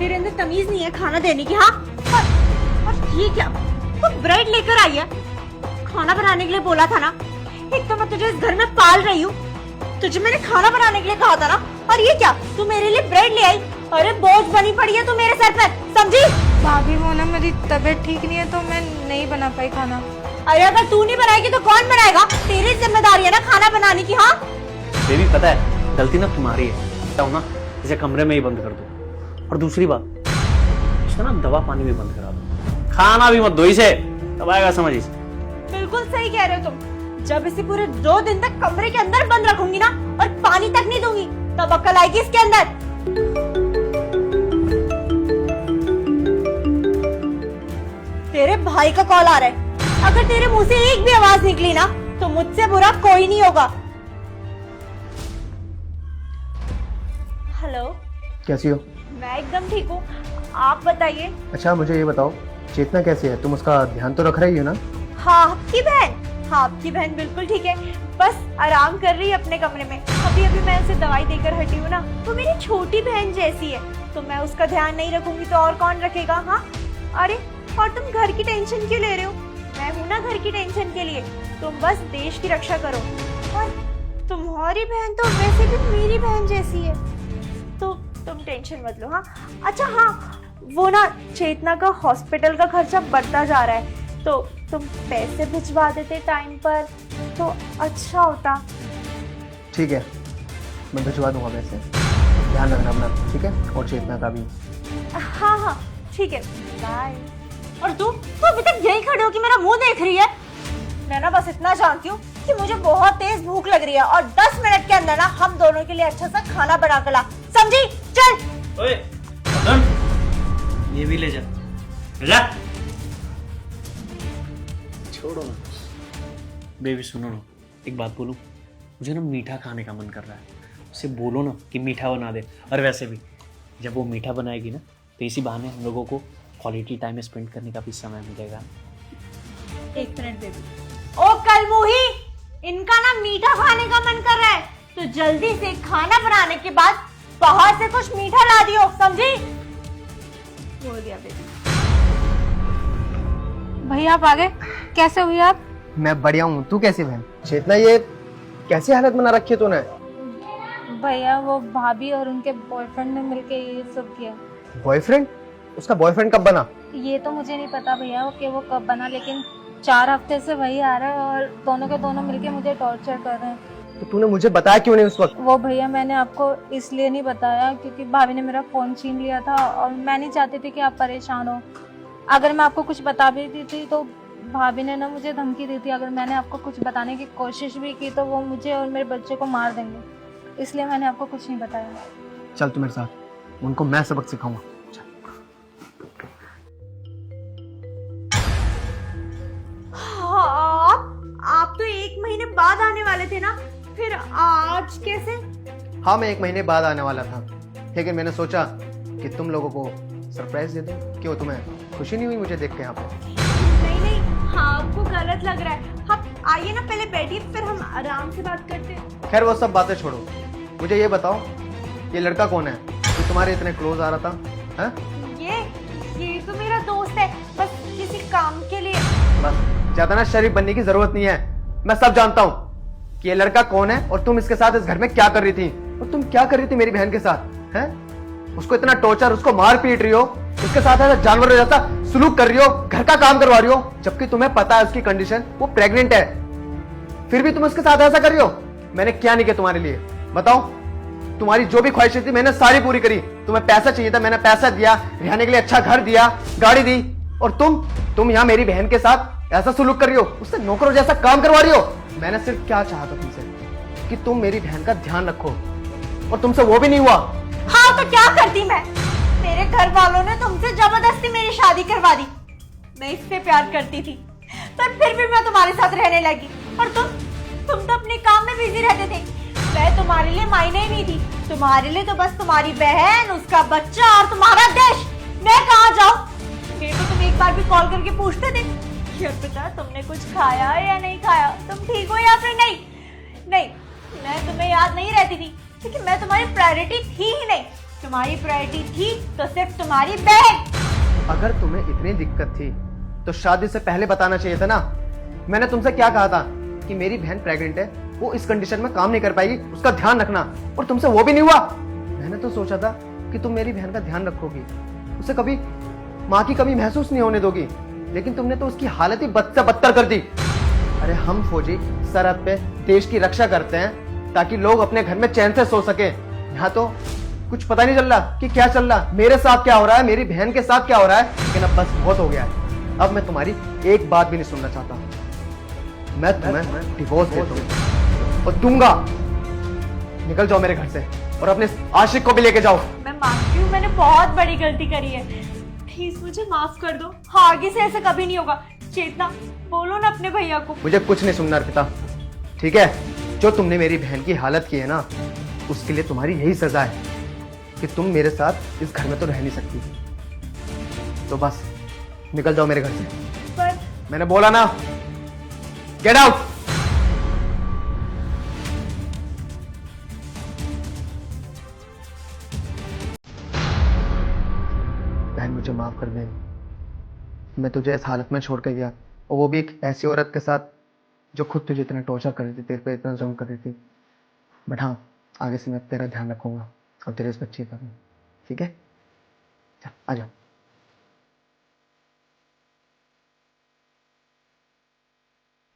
तेरे अंदर तमीज नहीं है खाना देने की? हाँ, और ये क्या, तू ब्रेड लेकर आई है? खाना बनाने के लिए बोला था ना? एक तो मैं तुझे इस घर में पाल रही हूँ, तुझे मैंने खाना बनाने के लिए कहा था ना, और ये क्या, तू मेरे लिए ब्रेड ले आई? अरे बोझ बनी पड़ी है तू मेरे सर पर, समझी? भाभी वो ना मेरी तबीयत ठीक नहीं है तो मैं नहीं बना पाई खाना। अरे अगर तू नहीं बनाएगी तो कौन बनाएगा? तेरी जिम्मेदारी है ना खाना बनाने की। हाँ बेबी पता है गलती ना तुम्हारी है, बताओ ना इसे कमरे में ही बंद कर दो। और दूसरी बात, इसका ना दवा पानी भी बंद करा दो, खाना भी मत दो इसे, तब आएगा समझ इसे। बिल्कुल सही कह रहे हो तुम। जब इसे पूरे 2 दिन तक कमरे के अंदर बंद रखूंगी ना और पानी तक नहीं दूंगी, तब अक्ल आएगी इसके अंदर। तेरे भाई का कॉल आ रहा है, अगर तेरे मुंह से एक भी आवाज निकली ना तो मुझसे बुरा कोई नहीं होगा। हेलो, कैसी हो? मैं एकदम ठीक हूँ, आप बताइए। अच्छा मुझे ये बताओ, चेतना कैसी है? तुम उसका ध्यान तो रख रही हो ना? हाँ आपकी बहन, हाँ आपकी बहन बिल्कुल ठीक है, बस आराम कर रही है अपने कमरे में। अभी अभी मैं उसे दवाई देकर हटी हूँ ना, वो मेरी छोटी बहन जैसी है, तो मैं उसका ध्यान नहीं रखूंगी तो और कौन रखेगा? हाँ, अरे और तुम घर की टेंशन क्यों ले रहे हो? मैं हूं ना घर की टेंशन के लिए, तुम बस देश की रक्षा करो। और तुम्हारी बहन तो वैसे भी मेरी बहन जैसी है, तो तुम टेंशन मत लो। हाँ अच्छा, हाँ वो ना चेतना का हॉस्पिटल का खर्चा बढ़ता जा रहा है, तो तुम पैसे भिजवा देते टाइम पर तो अच्छा होता। ठीक है, मैं भिजवा दूंगा पैसे, ध्यान रखना अपना, ठीक है? और चेतना का भी। हाँ हाँ ठीक है, बाय। और तू अभी तक यही खड़ी हो कि मेरा मुंह देख रही है? मैं ना बस इतना जानती हूँ कि मुझे बहुत तेज भूख लग रही है, और 10 मिनट के अंदर ना हम दोनों के लिए अच्छा सा खाना बना कर ला, समझी? चल। ओए, ये भी ले जा, छोड़ो ना। बेबी सुनो ना, एक बात बोलूं, मुझे ना मीठा खाने का मन कर रहा है, उसे बोलो ना कि मीठा बना दे। और वैसे भी जब वो मीठा बनाएगी ना तो इसी बहाने हम लोगों को क्वालिटी टाइम स्पेंड करने का भी समय मिलेगा। एक मिनट बेबी। ओ कलमुही, इनका ना मीठा खाने का मन कर रहा है, तो जल्दी से खाना बनाने के बाद बाहर से कुछ मीठा ला दियो, समझी? बोल दिया बेबी। भैया आप आ गए, कैसे हुई आप? मैं बढ़िया हूँ, तू कैसी बहन? चेतना ये कैसी हालत बना रखी है तूने? भैया वो भाभी और उनके बॉयफ्रेंड ने मिलके ये सब किया। बॉयफ्रेंड? उसका बॉयफ्रेंड कब बना? ये तो मुझे नहीं पता भैया कि वो कब बना, लेकिन 4 हफ्ते से वही आ रहा है और दोनों के दोनों मिलके मुझे टॉर्चर कर रहे हैं। तो तूने मुझे बताया क्यों नहीं उस वक्त? वो भैया मैंने आपको इसलिए नहीं बताया क्योंकि भाभी ने मेरा फोन छीन लिया था और मैं नहीं चाहती थी कि आप परेशान हो। अगर मैं आपको कुछ बता भी दी थी तो भाभी ने ना मुझे धमकी दी थी, अगर मैंने आपको कुछ बताने की कोशिश भी की तो वो मुझे और मेरे बच्चे को मार देंगे, इसलिए मैंने आपको कुछ नहीं बताया। चल तू मेरे साथ, उनको मैं सबक सिखाऊंगा। आप तो 1 महीने बाद आने वाले थे ना, फिर आज कैसे? हाँ मैं 1 महीने बाद आने वाला था, लेकिन मैंने सोचा कि तुम लोगों को सरप्राइज दे दूं। क्यों, तुम्हें खुशी नहीं हुई मुझे देख के यहाँ पे? नहीं नहीं, हाँ आपको गलत लग रहा है। आप आइए ना, पहले बैठिए, फिर हम आराम से बात करते हैं। खैर वो सब बातें छोड़ो, मुझे ये बताओ ये लड़का कौन है जो तुम्हारे इतने क्लोज आ रहा था? है? ये तो मेरा दोस्त है, बस किसी काम के लिए। बस ज्यादा ना शरीफ बनने की जरूरत नहीं है, मैं सब जानता हूँ कि ये लड़का कौन है और तुम इसके साथ इस घर में क्या कर रही थी, और तुम क्या कर रही थी मेरी बहन के साथ? है? उसको इतना टॉर्चर, उसको मार पीट रही हो, उसके साथ ऐसा जानवर जैसा सलूक कर रही हो, घर का काम करवा रही हो, जबकि तुम्हें पता है उसकी कंडीशन, वो प्रेग्नेंट है, फिर भी तुम उसके साथ ऐसा कर रही हो। मैंने क्या नहीं किया तुम्हारे लिए, बताओ? तुम्हारी जो भी ख्वाहिशें थी मैंने सारी पूरी करी। तुम्हें पैसा चाहिए था, मैंने पैसा दिया, रहने के लिए अच्छा घर दिया, गाड़ी दी, और तुम यहाँ मेरी बहन के साथ ऐसा सलूक कर रही हो, उससे नौकरों जैसा काम करवा रही हो। मैंने सिर्फ क्या चाहा था तुमसे कि तुम मेरी बहन का ध्यान रखो, और तुमसे वो भी नहीं हुआ। हाँ तो क्या करती मैं? मेरे घर वालों ने तुमसे जबरदस्ती मेरी शादी करवा दी। मैं इससे प्यार करती थी, पर फिर भी मैं तुम्हारे साथ रहने लगी, और तुम तो अपने काम में बिजी रहते थे। मैं तुम्हारे लिए मायने ही नहीं थी, तुम्हारे लिए तो बस तुम्हारी बहन, उसका बच्चा और तुम्हारा देश। मैं कहाँ जाऊँ? फिर तो तुम एक बार भी कॉल करके पूछते थे कि अर्पिता तुमने कुछ खाया या नहीं खाया, तुम ठीक हो या फिर नहीं। नहीं, मैं तुम्हें याद नहीं रहती थी क्योंकि मैं तुम्हारी प्रायोरिटी थी ही नहीं। तुम्हारी प्रायोरिटी थी तो सिर्फ तुम्हारी बहन। अगर तुम्हें इतनी दिक्कत थी तो शादी से पहले बताना चाहिए था ना। मैंने तुमसे क्या कहा था कि मेरी बहन प्रेग्नेंट है, वो इस कंडीशन में काम नहीं कर पाएगी, उसका ध्यान रखना, और तुमसे वो भी नहीं हुआ। मैंने तो सोचा था कि तुम मेरी बहन का ध्यान रखोगी, उसे कभी माँ की कमी महसूस नहीं होने दोगी, लेकिन तुमने तो उसकी हालत ही बद से बदतर कर दी। अरे हम फौजी सरहद पे देश की रक्षा करते हैं ताकि लोग अपने घर में चैन से सो सके। यहाँ तो कुछ पता नहीं चल रहा कि क्या चल रहा, मेरे साथ क्या हो रहा है, मेरी बहन के साथ क्या हो रहा है। लेकिन अब बस बहुत हो गया है, अब मैं तुम्हारी एक बात भी नहीं सुनना चाहता। मैं तुम्हें डिवोर्स दे दूंगा और दूंगा। निकल जाओ मेरे घर से और अपने आशिक को भी लेके जाओ। मैं मानती हूँ मैंने बहुत बड़ी गलती करी है, प्लीज मुझे माफ कर दो। हाँ, आगे से ऐसा कभी नहीं होगा। चेतना, बोलो ना अपने भैया को। मुझे कुछ नहीं सुनना अर्पिता, ठीक है? जो तुमने मेरी बहन की हालत की है ना, उसके लिए तुम्हारी यही सजा है कि तुम मेरे साथ इस घर में तो रह नहीं सकती। तो बस निकल जाओ मेरे घर से। पर मैंने बोला ना, गेट आउट। बहन मुझे माफ कर दे, मैं तुझे इस हालत में छोड़ कर गया, और वो भी एक ऐसी औरत के साथ जो खुद तुझे इतना टॉर्चर कर रही थी, तेरे पे इतना जुल्म कर रही थी। बट हाँ, आगे से मैं तेरा ध्यान रखूंगा और तेरे इस बच्चे का भी, ठीक है? चल आ जाओ।